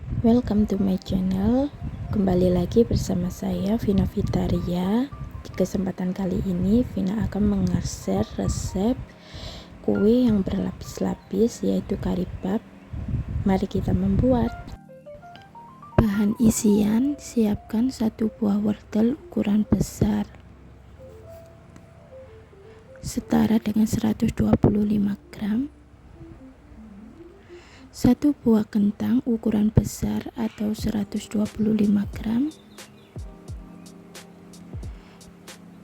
Welcome to my channel. Kembali lagi bersama saya Vina Vitaria. Di kesempatan kali ini Vina akan meng-share resep kue yang berlapis-lapis, yaitu karipap. Mari kita membuat. Bahan isian: siapkan 1 buah wortel ukuran besar setara dengan 125 gram, 1 buah kentang ukuran besar atau 125 gram,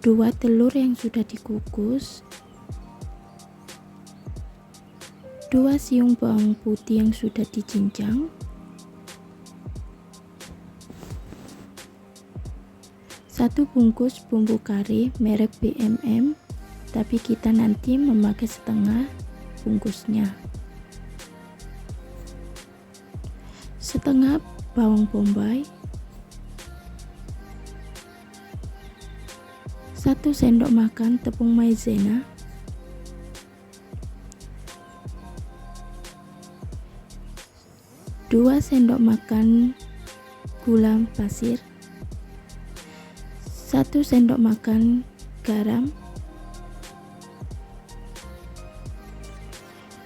2 telur yang sudah dikukus, 2 siung bawang putih yang sudah dicincang, 1 bungkus bumbu kari merek BMM, tapi kita nanti memakai setengah bungkusnya, setengah bawang bombay, 1 sendok makan tepung maizena, 2 sendok makan gula pasir, 1 sendok makan garam,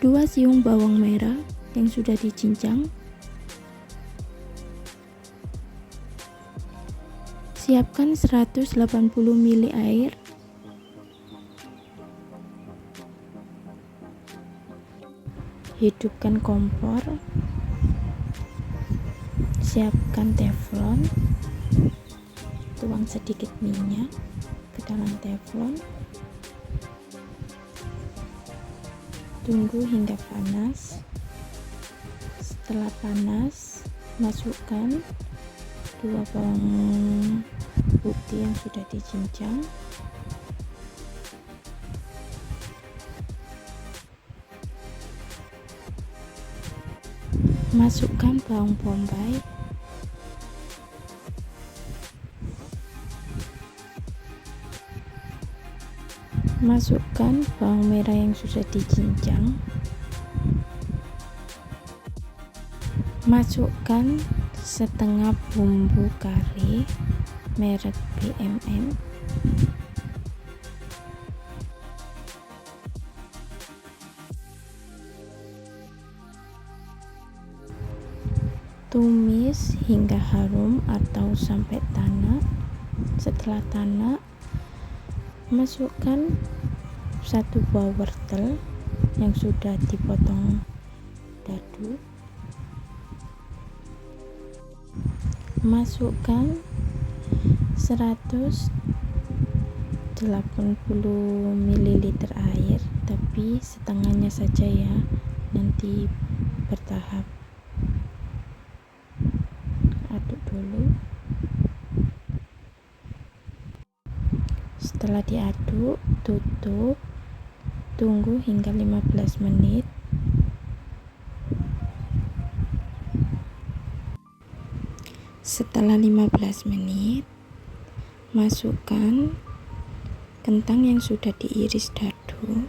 2 siung bawang merah yang sudah dicincang. Siapkan 180 ml air. Hidupkan kompor. Siapkan teflon. Tuang sedikit minyak ke dalam teflon. Tunggu hingga panas. Setelah panas, masukkan 2 bawang putih yang sudah dicincang, masukkan bawang bombay, masukkan bawang merah yang sudah dicincang, masukkan setengah bumbu kari merek BMM, tumis hingga harum atau sampai tanak. Setelah tanak, masukkan 1 buah wortel yang sudah dipotong dadu, masukkan 180 ml air, tapi setengahnya saja ya, nanti bertahap. Aduk dulu. Setelah diaduk, tutup, tunggu hingga 15 menit. Setelah 15 menit, masukkan kentang yang sudah diiris dadu.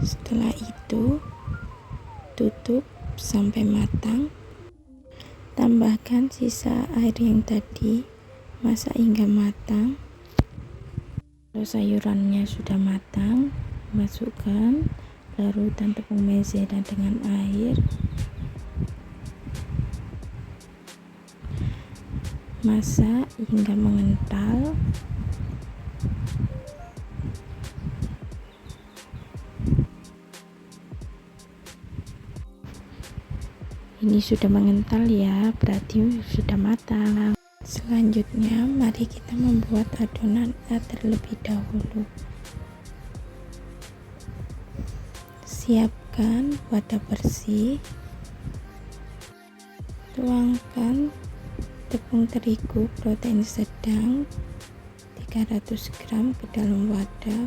Setelah itu, tutup sampai matang. Tambahkan sisa air yang tadi, masak hingga matang. Kalau sayurannya sudah matang, masukkan larutan tepung maizena dengan air. Masak hingga mengental. Ini sudah mengental ya, berarti sudah matang. Selanjutnya, mari kita membuat adonan terlebih dahulu. Siapkan wadah bersih. Tuangkan tepung terigu protein sedang 300 gram ke dalam wadah.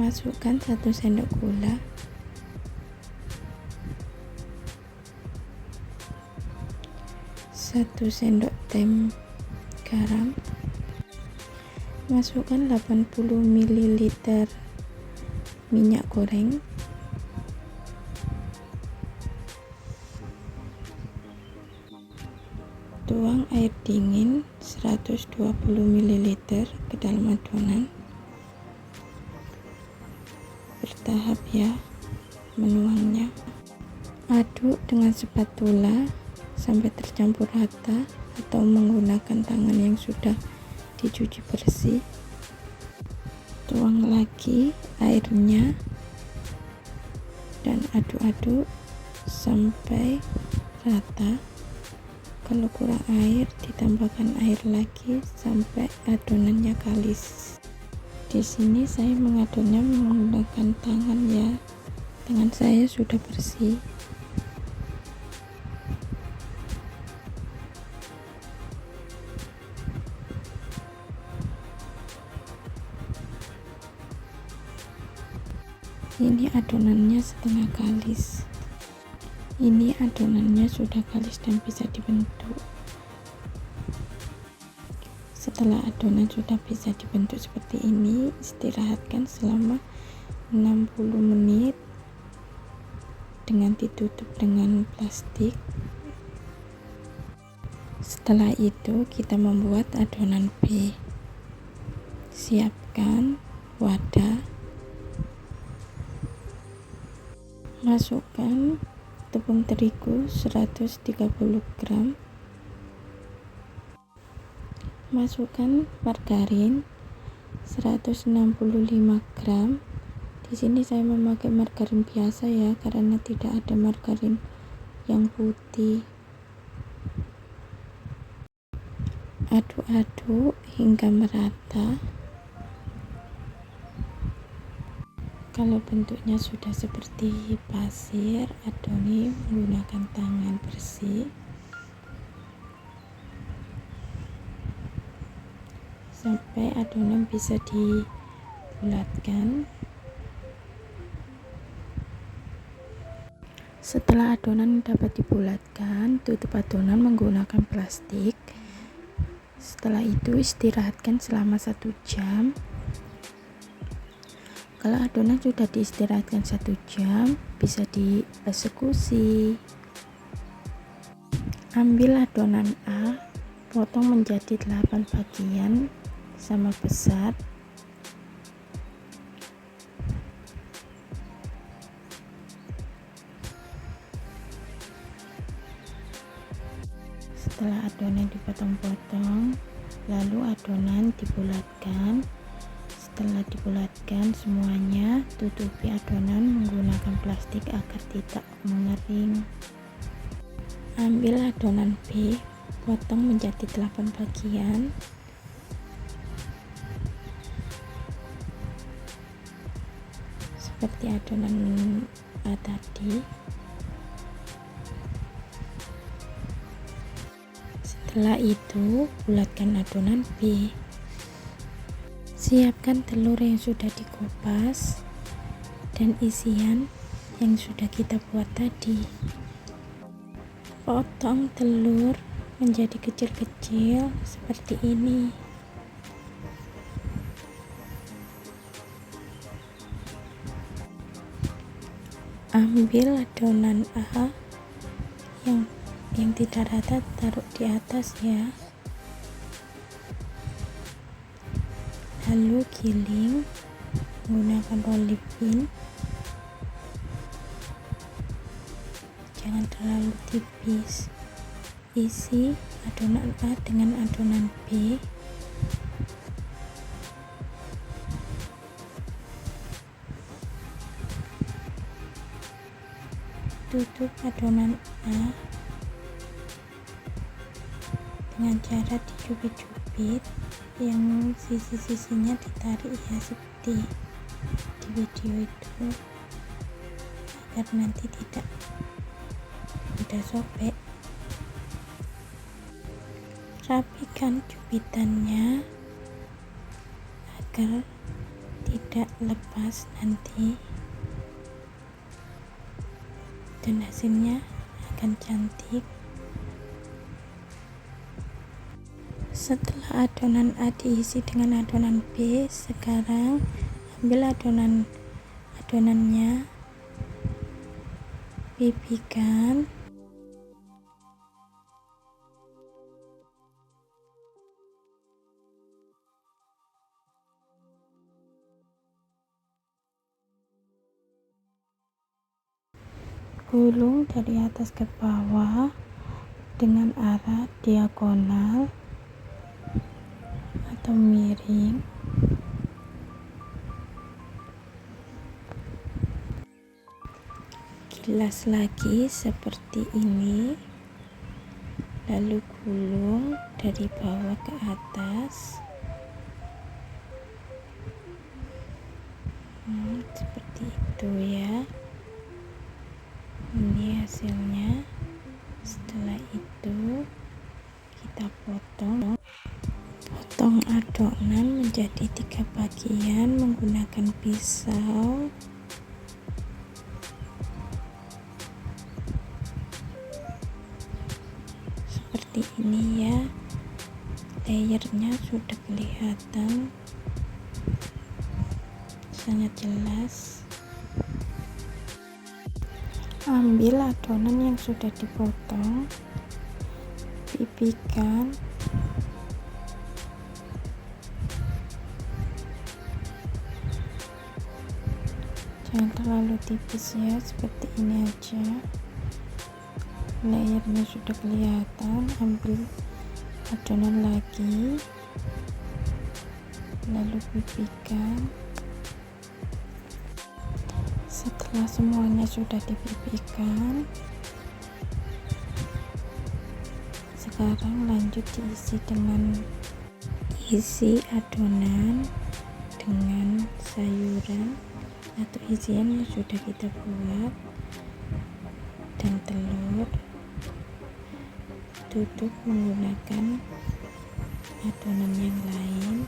Masukkan 1 sendok gula, 1 sendok teh garam, masukkan 80 ml minyak goreng, Tuang air dingin 120 ml ke dalam adonan. Bertahap ya menuangnya. Aduk dengan spatula sampai tercampur rata atau menggunakan tangan yang sudah dicuci bersih. Tuang lagi airnya dan aduk-aduk sampai rata. Kalau kurang air, ditambahkan air lagi sampai adonannya kalis. Di sini saya mengadonnya menggunakan tangan ya. Tangan saya sudah bersih. Ini adonannya setengah kalis. Ini adonannya sudah kalis dan bisa dibentuk. Setelah adonan sudah bisa dibentuk seperti ini, istirahatkan selama 60 menit dengan ditutup dengan plastik. Setelah itu kita membuat adonan B. Siapkan wadah, masukkan tepung terigu 130 gram, masukkan margarin 165 gram. Di sini saya memakai margarin biasa ya, karena tidak ada margarin yang putih. Aduk-aduk hingga merata. Kalau bentuknya sudah seperti pasir, adoni menggunakan tangan bersih sampai adonan bisa dibulatkan. Setelah adonan dapat dibulatkan, tutup adonan menggunakan plastik. Setelah itu istirahatkan selama 1 jam. Kalau adonan sudah diistirahatkan 1 jam, bisa dieksekusi. Ambil adonan A, potong menjadi 8 bagian sama besar. Setelah adonan dipotong-potong, lalu adonan dibulatkan. Setelah dibulatkan semuanya, tutupi adonan menggunakan plastik agar tidak mengering. Ambil adonan B, potong menjadi 8 bagian. Seperti adonan A tadi. Setelah itu, bulatkan adonan B. Siapkan telur yang sudah dikupas dan isian yang sudah kita buat tadi. Potong telur menjadi kecil-kecil seperti ini. Ambil adonan A yang tidak rata, taruh di atas ya. Lalu giling menggunakan rolling pin. Jangan terlalu tipis. Isi adonan A dengan adonan B. Tutup adonan A dengan cara dicubit-cubit, yang sisi-sisinya ditarik ya, seperti di video itu, agar nanti tidak mudah sobek. Rapikan cubitannya agar tidak lepas nanti, dan hasilnya akan cantik. Setelah adonan A diisi dengan adonan B, sekarang ambil adonannya, pipihkan Gulung dari atas ke bawah dengan arah diagonal atau miring. Gilas lagi seperti ini, lalu gulung dari bawah ke atas. Seperti itu ya. Ini hasilnya. Setelah itu kita potong adonan menjadi 3 bagian menggunakan pisau. Seperti ini ya, layernya sudah kelihatan sangat jelas. Ambil adonan yang sudah dipotong, pipihkan jangan terlalu tipis ya, seperti ini aja. Layernya sudah kelihatan. Ambil adonan lagi, lalu pipihkan. Setelah semuanya sudah dipipihkan, sekarang lanjut diisi dengan adonan dengan sayuran atau isian yang sudah kita buat dan telur. Tutup menggunakan adonan yang lain.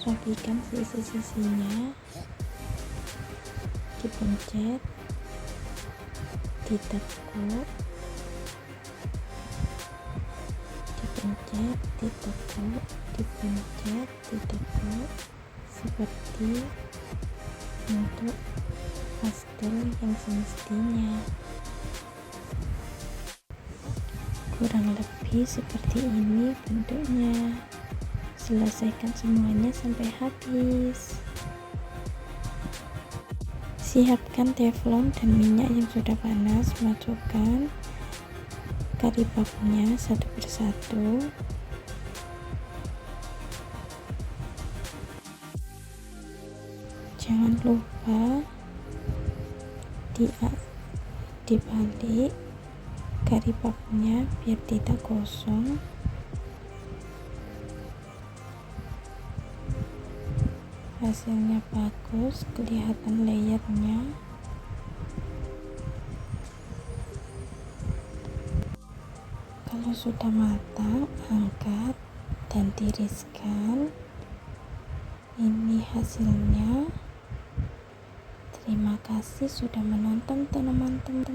Rapikan sisi-sisinya, dipencet, ditekuk, dipencet, ditekuk, dipencet, ditekuk, seperti untuk pastel yang semestinya. Kurang lebih seperti ini bentuknya. Selesaikan semuanya sampai habis. Siapkan teflon dan minyak yang sudah panas. Masukkan kari babnya satu persatu. Jangan lupa dibalik kari babnya biar tidak gosong. Hasilnya bagus, kelihatan layernya. Kalau sudah matang, angkat dan tiriskan. Ini hasilnya. Terima kasih sudah menonton teman-teman.